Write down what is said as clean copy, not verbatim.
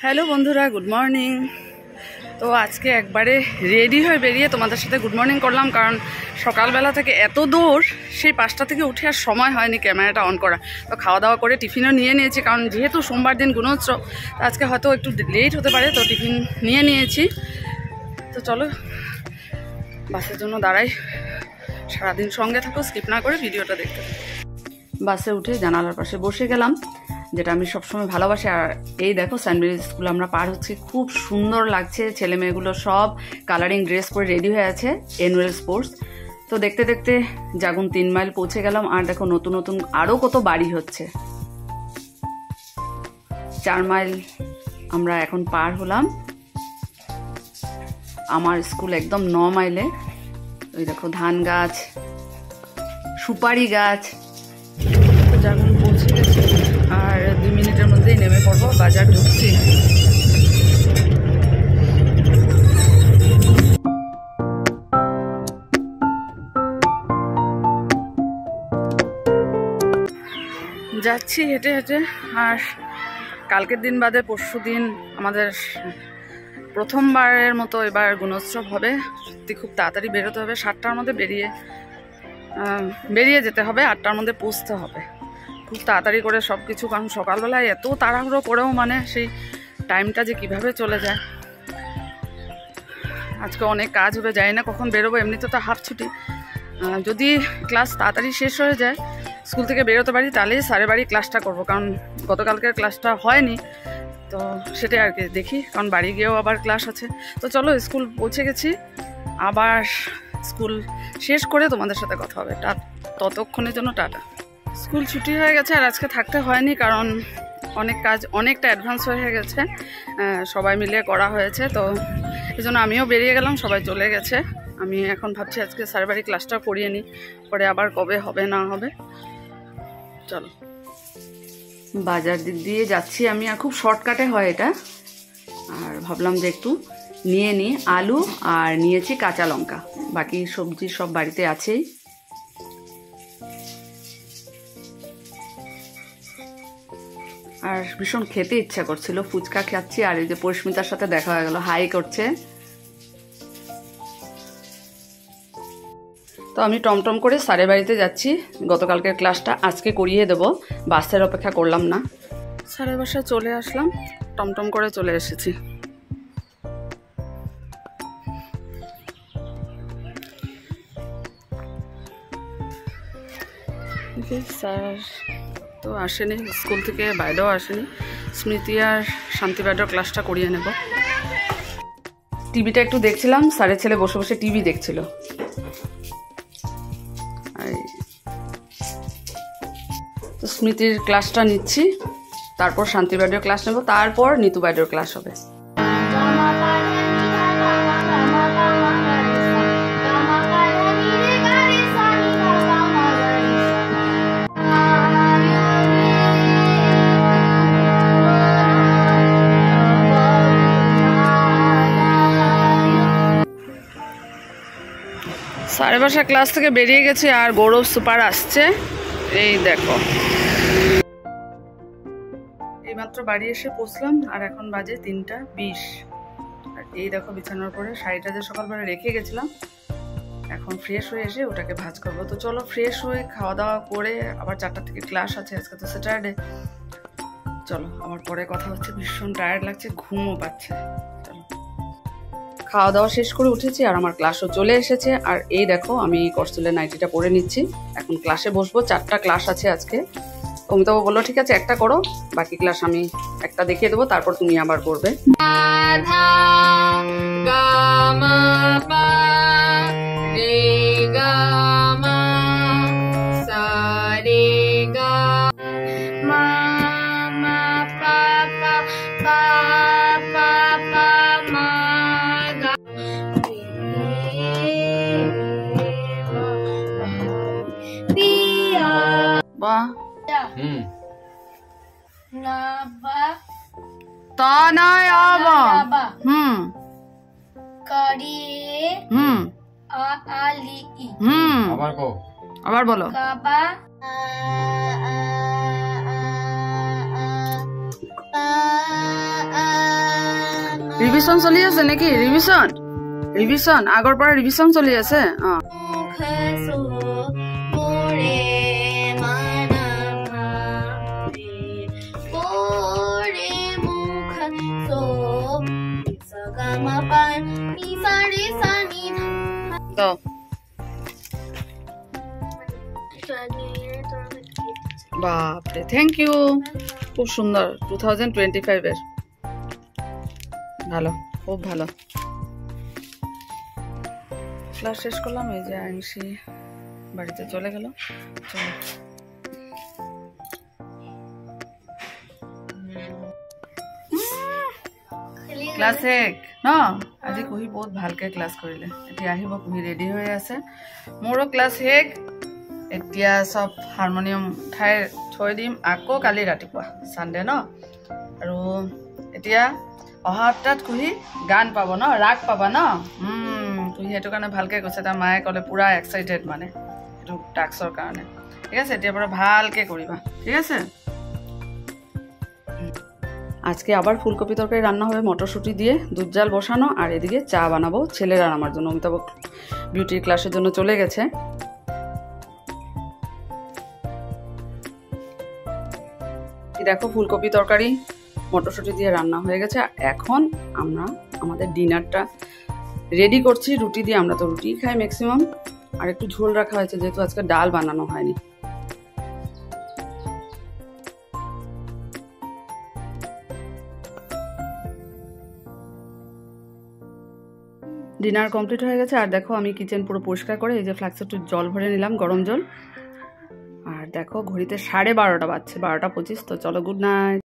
Hello বন্ধুরা, good morning. তো আজকে একবারে রেডি হয়ে বেরিয়ে তোমাদের সাথে গুড মর্নিং করলাম, কারণ সকালবেলা থেকে এত দূর, সেই 5টা থেকে উঠে আর সময় হয়নি ক্যামেরাটা অন করা। তো খাওয়া দাওয়া করে টিফিনও নিয়ে নিয়েছি, কারণ যেহেতু সোমবার দিন গুণোৎসব, আজকে হয়তো একটু লেট হতে পারে, তো টিফিন নিয়ে নিয়েছি। তো চলো বাসের জন্য দাঁড়াই। সারাদিন সঙ্গে থাকো, স্কিপ না করে ভিডিওটা দেখতে। বাসে উঠে জানালার পাশে বসে গেলাম, যেটা আমি সবসময় ভালোবাসি। আর এই দেখো স্যান্ডউইচ স্কুল আমরা পার হচ্ছি, খুব সুন্দর লাগছে। ছেলে মেয়েগুলো সব কালারিং ড্রেস পরে রেডি হয়ে আছে অ্যানুয়াল স্পোর্টস। তো দেখতে দেখতে জাগুন 3 মাইল পৌঁছে গেলাম। আর দেখো নতুন নতুন আরও কত বাড়ি হচ্ছে। 4 মাইল আমরা এখন পার হলাম। আমার স্কুল একদম 9 মাইলে। ওই দেখো ধান গাছ, সুপারি গাছ। জাগুন পৌঁছে গেছে, আর 2 মিনিটের মধ্যেই নেমে পড়বো। বাজার ঢুকছি। যাচ্ছি হেঁটে হেঁটে। আর কালকের দিন বাদে পরশু দিন আমাদের প্রথমবারের মতো এবার গুণোৎসব হবে। সত্যি খুব তাড়াতাড়ি বেরোতে হবে। 7টার মধ্যে বেরিয়ে যেতে হবে, 8টার মধ্যে পৌঁছতে হবে। খুব তাড়াতাড়ি করে সব কিছু, কারণ সকালবেলায় এত তাড়াহুড়ো করেও মানে সেই টাইমটা যে কিভাবে চলে যায়। আজকে অনেক কাজ হবে, জানি না কখন বেরোবো। এমনিতে তো হাফ ছুটি। যদি ক্লাস তাড়াতাড়ি শেষ হয়ে যায়, স্কুল থেকে বেরোতে পারি, তাহলেই স্যারের বাড়ি ক্লাসটা করবো, কারণ গতকালকের ক্লাসটা হয়নি। তো সেটাই আর কি, দেখি, কারণ বাড়ি গিয়েও আবার ক্লাস আছে। তো চলো, স্কুল পৌঁছে গেছি। আবার স্কুল শেষ করে তোমাদের সাথে কথা হবে। ততক্ষণের জন্য টাটা। স্কুল ছুটি হয়ে গেছে, আর আজকে থাকতে হয়নি, কারণ অনেক কাজ অনেকটা অ্যাডভান্স হয়ে গেছে, সবাই মিলে করা হয়েছে। তো এই জন্য আমিও বেরিয়ে গেলাম, সবাই চলে গেছে। আমি এখন ভাবছি আজকে স্যারের বাড়ি ক্লাসটা করিয়ে নিই, পরে আবার কবে হবে না হবে। চলো, বাজার দিক দিয়ে যাচ্ছি আমি, আর খুব শর্টকাটে হয় এটা। আর ভাবলাম যে একটু নিয়ে নিই আলু, আর নিয়েছি কাঁচা লঙ্কা। বাকি সবজি সব বাড়িতে আছেই। আর ভীষণ খেতে ইচ্ছা করছিল, ফুচকা খাচ্ছি। আর এই যে পরিস্মিতার সাথে দেখা হয়ে গেল, হাই করছে। তো আমি টমটম করে স্যারের বাড়িতে যাচ্ছি। গতকালকের ক্লাসটা আজকে করিয়ে দেব, বাসের অপেক্ষা করলাম না। স্যারের বাসায় চলে আসলাম, টমটম করে চলে এসেছি। স্যার তো আসেনি, স্কুল থেকে বাইরেও আসেনি। স্মৃতি আর শান্তি বাইরেও ক্লাসটা করিয়ে নেব। টিভিটা একটু দেখছিলাম, স্যারের ছেলে বসে বসে টিভি দেখছিল। তো স্মৃতির ক্লাসটা নিচ্ছি, তারপর শান্তি বাইরেও ক্লাস নেব, তারপর নিতু বাইরেও ক্লাস হবে। সাড়ে 5 ক্লাস থেকে বেরিয়ে গেছি, আর গৌরব সুপার আসছে। এই দেখো, এইমাত্র বাড়ি এসে পৌঁছলাম, আর এখন বাজে 3টা 20। আর এই দেখো বিছানার পরে শাড়িটা যে সকালবেলা রেখে গেছিলাম, এখন ফ্রেশ হয়ে এসে ওটাকে ভাঁজ করবো। তো চলো, ফ্রেশ হয়ে খাওয়া দাওয়া করে, আবার 4টা থেকে ক্লাস আছে, আজকে তো স্যাটারডে। চলো, আবার পরে কথা হচ্ছে। ভীষণ টায়ার্ড লাগছে, ঘুমও পাচ্ছে। চলো, খাওয়া দাওয়া শেষ করে উঠেছি, আর আমার ক্লাসও চলে এসেছে। আর এই দেখো, আমি কস্তুলের নাইটিটা পরে নিচ্ছি, এখন ক্লাসে বসবো। 4টা ক্লাস আছে আজকে। অমিতাভ বললো ঠিক আছে, একটা করো, বাকি ক্লাস আমি একটা দেখিয়ে দেবো, তারপর তুমি আবার করবে। আবার বলো। ৰিভিজন চলি আছে নেকি? ৰিভিজন আগৰ পৰা ৰিভিজন চলি আছে। বাপরে, থ্যাংক ইউ, খুব সুন্দর। 2025 ভালো, খুব ভালো। ক্লাস শেষ করলাম, এই যে আংশি বাড়িতে চলে গেল। চলো ক্লাছ শেষ ন? আজি কুহি বহুত ভালকে ক্লাছ কৰিলে। এতিয়া আহিব, কুহি ৰেডি হৈ আছে। মোৰো ক্লাছ শেষ। এতিয়া চব হাৰমনিয়াম উঠাই থৈ দিম, আকৌ কালি ৰাতিপুৱা চানডে ন। আৰু এতিয়া অহা সপ্তাহত কুহি গান পাব ন, ৰাগ পাবা ন। কুহি সেইটো কাৰণে ভালকে কৈছে। তাৰ মায়ে ক'লে পুৰা এক্সাইটেড মানে সেইটো টাস্কৰ কাৰণে। ঠিক আছে, এতিয়াৰ পৰা ভালকে কৰিবা, ঠিক আছে। আজকে আবার ফুলকপি তরকারি রান্না হবে মটরশুঁটি দিয়ে, দুধ জাল বসানো, আর এদিকে চা বানাবো ছেলেরা আমার জন্য। অমিতাভ বিউটির ক্লাসের জন্য চলে গেছে। দেখো ফুলকপি তরকারি মটরশুঁটি দিয়ে রান্না হয়ে গেছে। এখন আমরা আমাদের ডিনারটা রেডি করছি। রুটি দিয়ে, আমরা তো রুটি খাই ম্যাক্সিমাম। আর একটু ঝোল রাখা হয়েছে যেহেতু আজকে ডাল বানানো হয়নি। ডিনার কমপ্লিট হয়ে গেছে। আর দেখো আমি কিচেন পুরো পরিষ্কার করে এই যে ফ্লাক্সে একটু জল ভরে নিলাম, গরম জল। আর দেখো ঘড়িতে 12:30 বাজছে, 12:25। তো চলো, গুড নাইট।